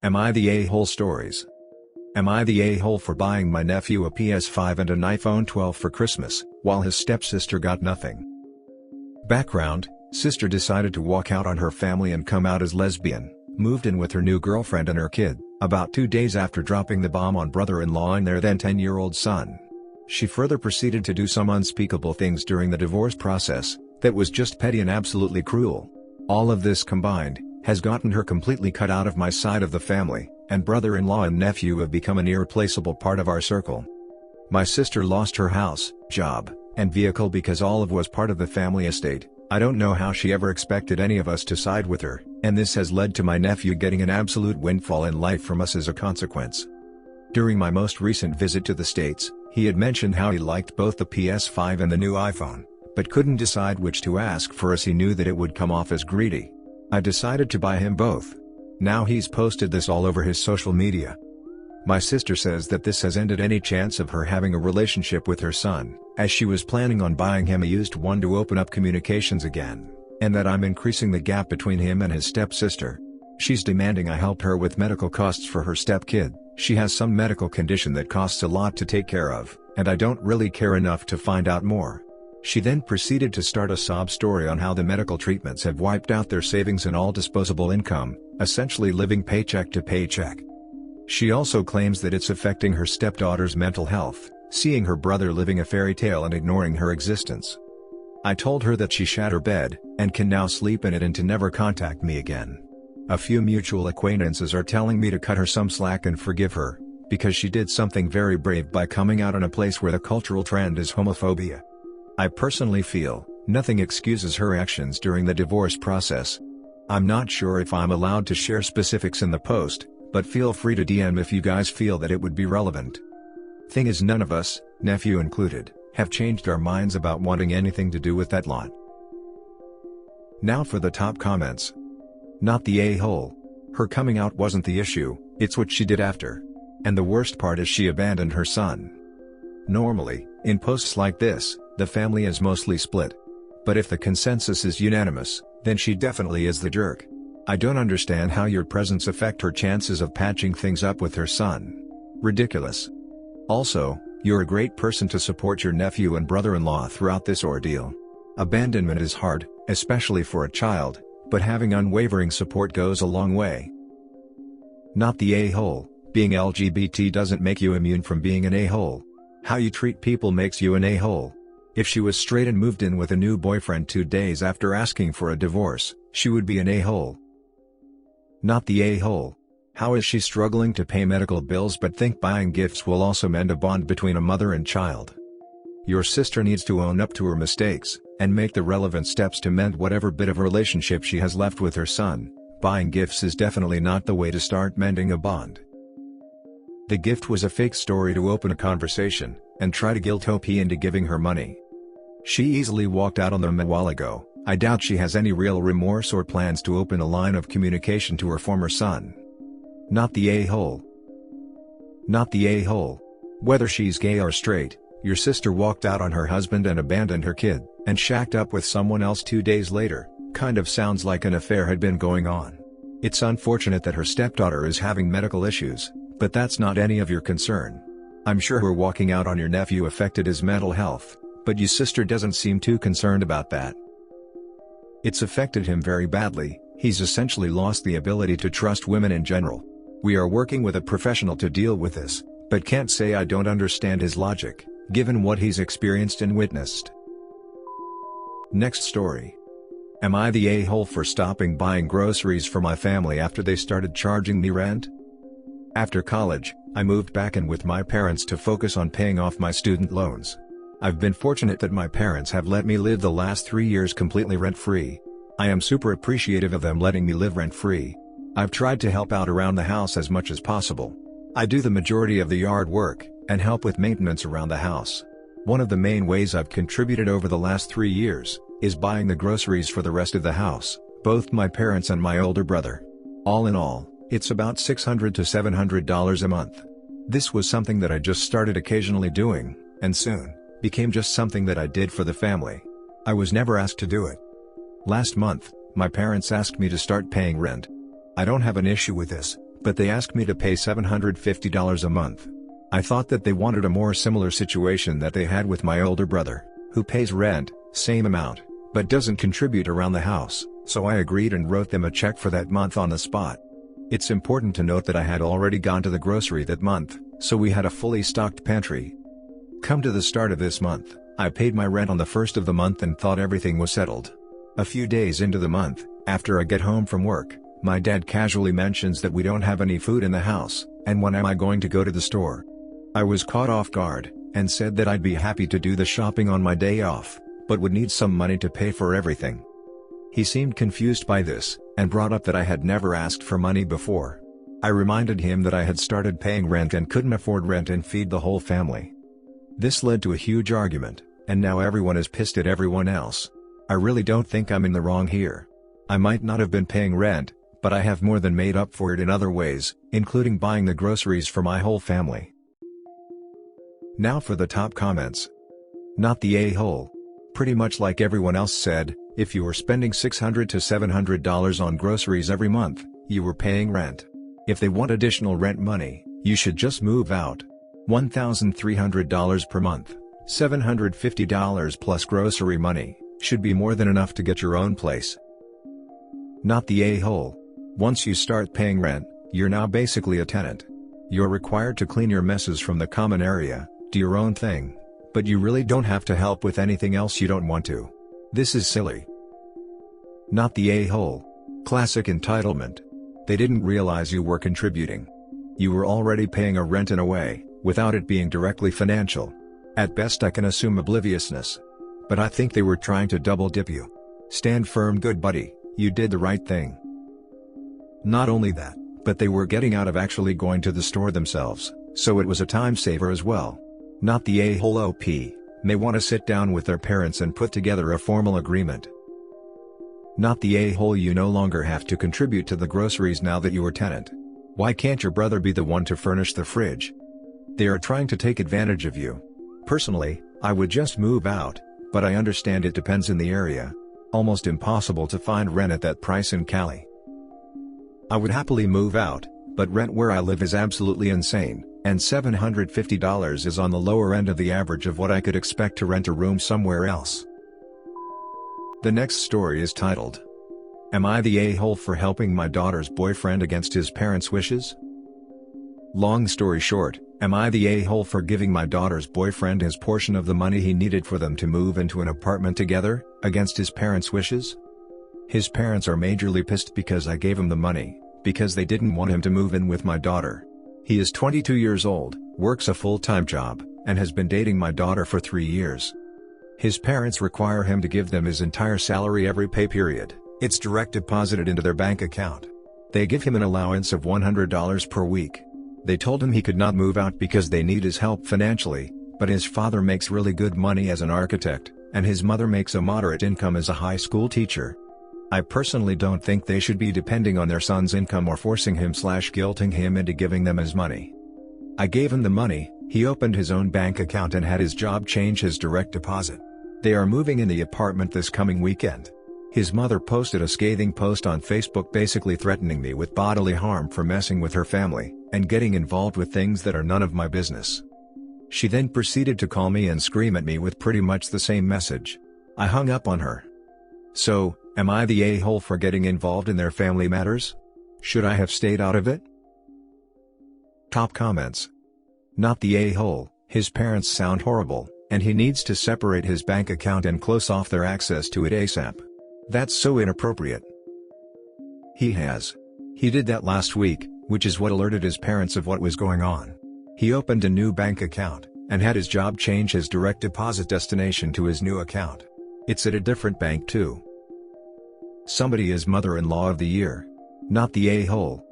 Am I the a-hole stories? Am I the a-hole for buying my nephew a PS5 and an iPhone 12 for Christmas, while his stepsister got nothing? Background: sister decided to walk out on her family and come out as lesbian, moved in with her new girlfriend and her kid, about 2 days after dropping the bomb on brother-in-law and their then 10-year-old son. She further proceeded to do some unspeakable things during the divorce process, that was just petty and absolutely cruel. All of this combined, has gotten her completely cut out of my side of the family, and brother-in-law and nephew have become an irreplaceable part of our circle. My sister lost her house, job, and vehicle because all of was part of the family estate. I don't know how she ever expected any of us to side with her, and this has led to my nephew getting an absolute windfall in life from us as a consequence. During my most recent visit to the States, he had mentioned how he liked both the PS5 and the new iPhone, but couldn't decide which to ask for as he knew that it would come off as greedy. I decided to buy him both. Now he's posted this all over his social media. My sister says that this has ended any chance of her having a relationship with her son, as she was planning on buying him a used one to open up communications again, and that I'm increasing the gap between him and his stepsister. She's demanding I help her with medical costs for her stepkid. She has some medical condition that costs a lot to take care of, and I don't really care enough to find out more. She then proceeded to start a sob story on how the medical treatments have wiped out their savings and all disposable income, essentially living paycheck to paycheck. She also claims that it's affecting her stepdaughter's mental health, seeing her brother living a fairy tale and ignoring her existence. I told her that she shat her bed, and can now sleep in it and to never contact me again. A few mutual acquaintances are telling me to cut her some slack and forgive her, because she did something very brave by coming out in a place where the cultural trend is homophobia. I personally feel, nothing excuses her actions during the divorce process. I'm not sure if I'm allowed to share specifics in the post, but feel free to DM if you guys feel that it would be relevant. Thing is, none of us, nephew included, have changed our minds about wanting anything to do with that lot. Now for the top comments. Not the a-hole. Her coming out wasn't the issue, it's what she did after. And the worst part is she abandoned her son. Normally, in posts like this, the family is mostly split. But if the consensus is unanimous, then she definitely is the jerk. I don't understand how your presence affect her chances of patching things up with her son. Ridiculous. Also, you're a great person to support your nephew and brother-in-law throughout this ordeal. Abandonment is hard, especially for a child, but having unwavering support goes a long way. Not the a-hole. Being LGBT doesn't make you immune from being an a-hole. How you treat people makes you an a-hole. If she was straight and moved in with a new boyfriend 2 days after asking for a divorce, she would be an a-hole. Not the a-hole. How is she struggling to pay medical bills but think buying gifts will also mend a bond between a mother and child? Your sister needs to own up to her mistakes, and make the relevant steps to mend whatever bit of relationship she has left with her son. Buying gifts is definitely not the way to start mending a bond. The gift was a fake story to open a conversation, and try to guilt OP into giving her money. She easily walked out on them a while ago. I doubt she has any real remorse or plans to open a line of communication to her former son. Not the a-hole. Not the a-hole. Whether she's gay or straight, your sister walked out on her husband and abandoned her kid, and shacked up with someone else 2 days later. Kind of sounds like an affair had been going on. It's unfortunate that her stepdaughter is having medical issues, but that's not any of your concern. I'm sure her walking out on your nephew affected his mental health, but your sister doesn't seem too concerned about that. It's affected him very badly. He's essentially lost the ability to trust women in general. We are working with a professional to deal with this, but can't say I don't understand his logic, given what he's experienced and witnessed. Next story. Am I the a-hole for stopping buying groceries for my family after they started charging me rent? After college, I moved back in with my parents to focus on paying off my student loans. I've been fortunate that my parents have let me live the last 3 years completely rent-free. I am super appreciative of them letting me live rent-free. I've tried to help out around the house as much as possible. I do the majority of the yard work, and help with maintenance around the house. One of the main ways I've contributed over the last 3 years, is buying the groceries for the rest of the house, both my parents and my older brother. All in all, it's about $600 to $700 a month. This was something that I just started occasionally doing, and soon, became just something that I did for the family. I was never asked to do it. Last month, my parents asked me to start paying rent. I don't have an issue with this, but they asked me to pay $750 a month. I thought that they wanted a more similar situation that they had with my older brother, who pays rent, same amount, but doesn't contribute around the house, so I agreed and wrote them a check for that month on the spot. It's important to note that I had already gone to the grocery that month, so we had a fully stocked pantry. Come to the start of this month, I paid my rent on the first of the month and thought everything was settled. A few days into the month, after I get home from work, my dad casually mentions that we don't have any food in the house, and when am I going to go to the store? I was caught off guard, and said that I'd be happy to do the shopping on my day off, but would need some money to pay for everything. He seemed confused by this, and brought up that I had never asked for money before. I reminded him that I had started paying rent and couldn't afford rent and feed the whole family. This led to a huge argument, and now everyone is pissed at everyone else. I really don't think I'm in the wrong here. I might not have been paying rent, but I have more than made up for it in other ways, including buying the groceries for my whole family. Now for the top comments. Not the a-hole. Pretty much like everyone else said, if you were spending $600 to $700 on groceries every month, you were paying rent. If they want additional rent money, you should just move out. $1,300 per month, $750 plus grocery money, should be more than enough to get your own place. Not the a-hole. Once you start paying rent, you're now basically a tenant. You're required to clean your messes from the common area, do your own thing, but you really don't have to help with anything else you don't want to. This is silly. Not the a-hole. Classic entitlement. They didn't realize you were contributing. You were already paying a rent in a way, without it being directly financial. At best I can assume obliviousness. But I think they were trying to double dip you. Stand firm, good buddy, you did the right thing. Not only that, but they were getting out of actually going to the store themselves, so it was a time saver as well. Not the a-hole OP, may want to sit down with their parents and put together a formal agreement. Not the a-hole, you no longer have to contribute to the groceries now that you are tenant. Why can't your brother be the one to furnish the fridge? They are trying to take advantage of you. Personally, I would just move out, but I understand it depends in the area. Almost impossible to find rent at that price in Cali. I would happily move out, but rent where I live is absolutely insane, and $750 is on the lower end of the average of what I could expect to rent a room somewhere else. The next story is titled, "Am I the a-hole for helping my daughter's boyfriend against his parents' wishes?" Long story short, am I the a-hole for giving my daughter's boyfriend his portion of the money he needed for them to move into an apartment together, against his parents' wishes? His parents are majorly pissed because I gave him the money, because they didn't want him to move in with my daughter. He is 22 years old, works a full-time job, and has been dating my daughter for 3 years. His parents require him to give them his entire salary every pay period. It's direct deposited into their bank account. They give him an allowance of $100 per week. They told him he could not move out because they need his help financially, but his father makes really good money as an architect, and his mother makes a moderate income as a high school teacher. I personally don't think they should be depending on their son's income or forcing him/guilting him into giving them his money. I gave him the money, he opened his own bank account and had his job change his direct deposit. They are moving in the apartment this coming weekend. His mother posted a scathing post on Facebook basically threatening me with bodily harm for messing with her family, and getting involved with things that are none of my business. She then proceeded to call me and scream at me with pretty much the same message. I hung up on her. So, am I the a-hole for getting involved in their family matters? Should I have stayed out of it? Top comments. Not the a-hole, his parents sound horrible, and he needs to separate his bank account and close off their access to it ASAP. That's so inappropriate. He did that last week, which is what alerted his parents of what was going on. He opened a new bank account, and had his job change his direct deposit destination to his new account. It's at a different bank too. Somebody is mother-in-law of the year. Not the a-hole.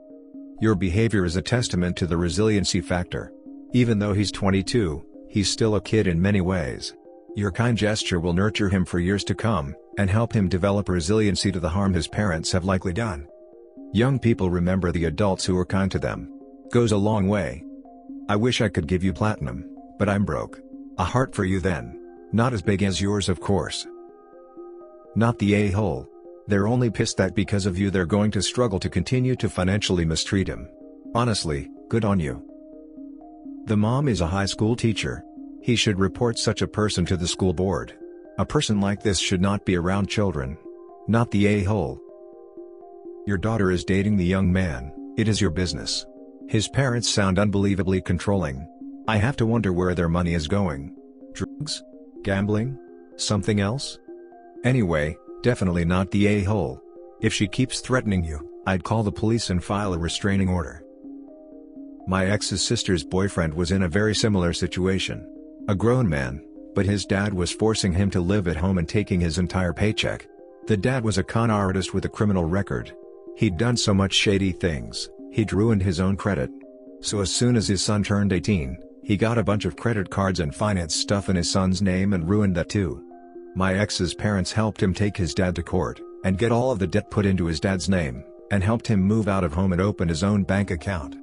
Your behavior is a testament to the resiliency factor. Even though he's 22, he's still a kid in many ways. Your kind gesture will nurture him for years to come, and help him develop resiliency to the harm his parents have likely done. Young people remember the adults who are kind to them. Goes a long way. I wish I could give you platinum, but I'm broke. A heart for you then. Not as big as yours, of course. Not the a-hole. They're only pissed that because of you they're going to struggle to continue to financially mistreat him. Honestly, good on you. The mom is a high school teacher. He should report such a person to the school board. A person like this should not be around children. Not the a-hole. Your daughter is dating the young man, it is your business. His parents sound unbelievably controlling. I have to wonder where their money is going. Drugs? Gambling? Something else? Anyway, definitely not the a-hole. If she keeps threatening you, I'd call the police and file a restraining order. My ex's sister's boyfriend was in a very similar situation. A grown man, but his dad was forcing him to live at home and taking his entire paycheck. The dad was a con artist with a criminal record. He'd done so much shady things, he'd ruined his own credit. So as soon as his son turned 18, he got a bunch of credit cards and finance stuff in his son's name and ruined that too. My ex's parents helped him take his dad to court, and get all of the debt put into his dad's name, and helped him move out of home and open his own bank account.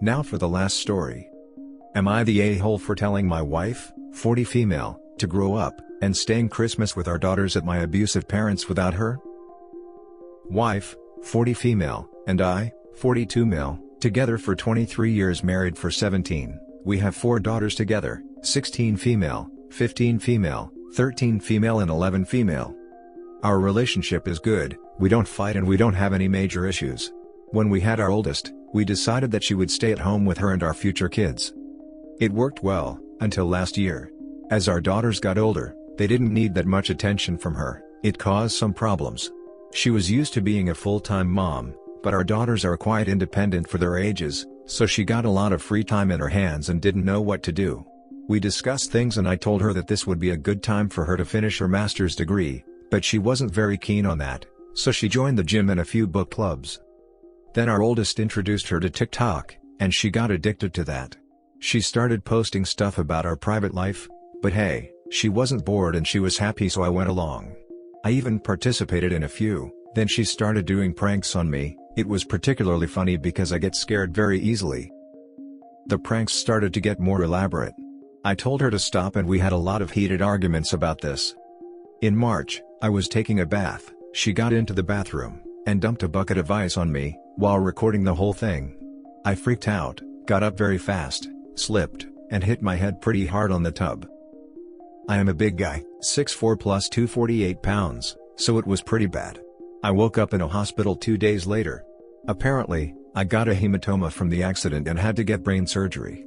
Now for the last story. Am I the a-hole for telling my wife, 40 female, to grow up, and staying Christmas with our daughters at my abusive parents without her? Wife, 40 female, and I, 42 male, together for 23 years, married for 17, we have 4 daughters together, 16 female, 15 female, 13 female and 11 female. Our relationship is good, we don't fight and we don't have any major issues. When we had our oldest, we decided that she would stay at home with her and our future kids. It worked well, until last year. As our daughters got older, they didn't need that much attention from her, it caused some problems. She was used to being a full-time mom, but our daughters are quite independent for their ages, so she got a lot of free time in her hands and didn't know what to do. We discussed things and I told her that this would be a good time for her to finish her master's degree, but she wasn't very keen on that, so she joined the gym and a few book clubs. Then our oldest introduced her to TikTok, and she got addicted to that. She started posting stuff about our private life, but hey, she wasn't bored and she was happy, so I went along. I even participated in a few, then she started doing pranks on me. It was particularly funny because I get scared very easily. The pranks started to get more elaborate. I told her to stop and we had a lot of heated arguments about this. In March, I was taking a bath, she got into the bathroom, and dumped a bucket of ice on me, while recording the whole thing. I freaked out, got up very fast, slipped, and hit my head pretty hard on the tub. I am a big guy, 6'4" plus 248 pounds, so it was pretty bad. I woke up in a hospital 2 days later. Apparently, I got a hematoma from the accident and had to get brain surgery.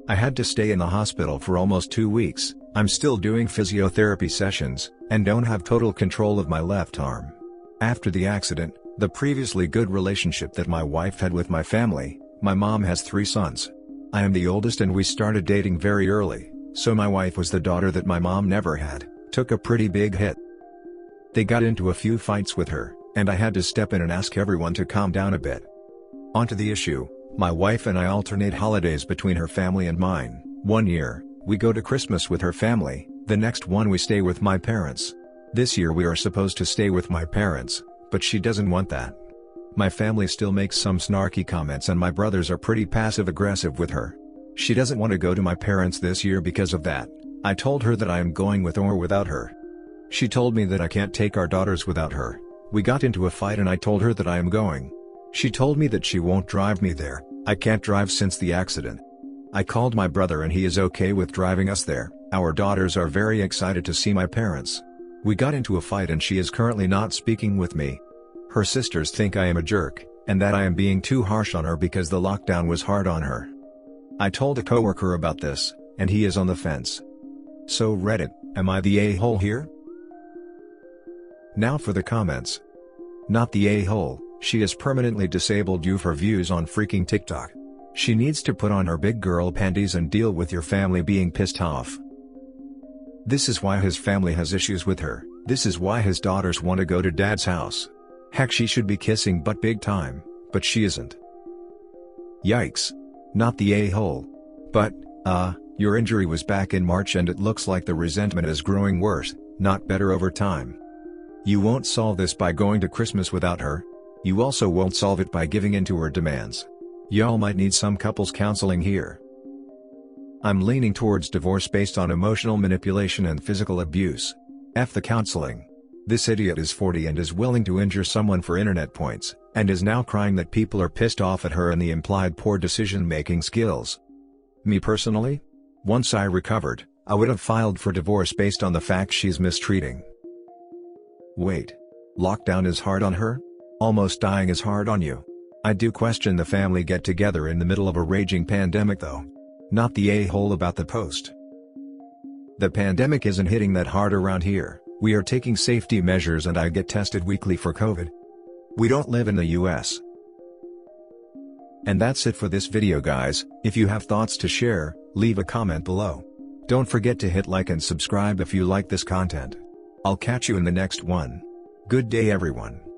I had to stay in the hospital for almost 2 weeks, I'm still doing physiotherapy sessions, and don't have total control of my left arm. After the accident, the previously good relationship that my wife had with my family, my mom has 3 sons. I am the oldest and we started dating very early, so my wife was the daughter that my mom never had, took a pretty big hit. They got into a few fights with her, and I had to step in and ask everyone to calm down a bit. Onto the issue, my wife and I alternate holidays between her family and mine. 1 year, we go to Christmas with her family, the next one we stay with my parents. This year we are supposed to stay with my parents, but she doesn't want that. My family still makes some snarky comments and my brothers are pretty passive-aggressive with her. She doesn't want to go to my parents this year because of that. I told her that I am going with or without her. She told me that I can't take our daughters without her. We got into a fight and I told her that I am going. She told me that she won't drive me there. I can't drive since the accident. I called my brother and he is okay with driving us there. Our daughters are very excited to see my parents. We got into a fight and she is currently not speaking with me. Her sisters think I am a jerk, and that I am being too harsh on her because the lockdown was hard on her. I told a coworker about this, and he is on the fence. So Reddit, am I the a-hole here? Now for the comments. Not the a-hole, she has permanently disabled you for views on freaking TikTok. She needs to put on her big girl panties and deal with your family being pissed off. This is why his family has issues with her, this is why his daughters want to go to dad's house. Heck, she should be kissing butt big time, but she isn't. Yikes. Not the a-hole. But, your injury was back in March and it looks like the resentment is growing worse, not better over time. You won't solve this by going to Christmas without her. You also won't solve it by giving in to her demands. Y'all might need some couples counseling here. I'm leaning towards divorce based on emotional manipulation and physical abuse. F the counseling. This idiot is 40 and is willing to injure someone for internet points, and is now crying that people are pissed off at her and the implied poor decision-making skills. Me personally? Once I recovered, I would have filed for divorce based on the fact she's mistreating. Wait. Lockdown is hard on her? Almost dying is hard on you? I do question the family get-together in the middle of a raging pandemic though. Not the a-hole about the post. The pandemic isn't hitting that hard around here, we are taking safety measures and I get tested weekly for COVID. We don't live in the US. And that's it for this video guys. If you have thoughts to share, leave a comment below. Don't forget to hit like and subscribe if you like this content. I'll catch you in the next one. Good day everyone.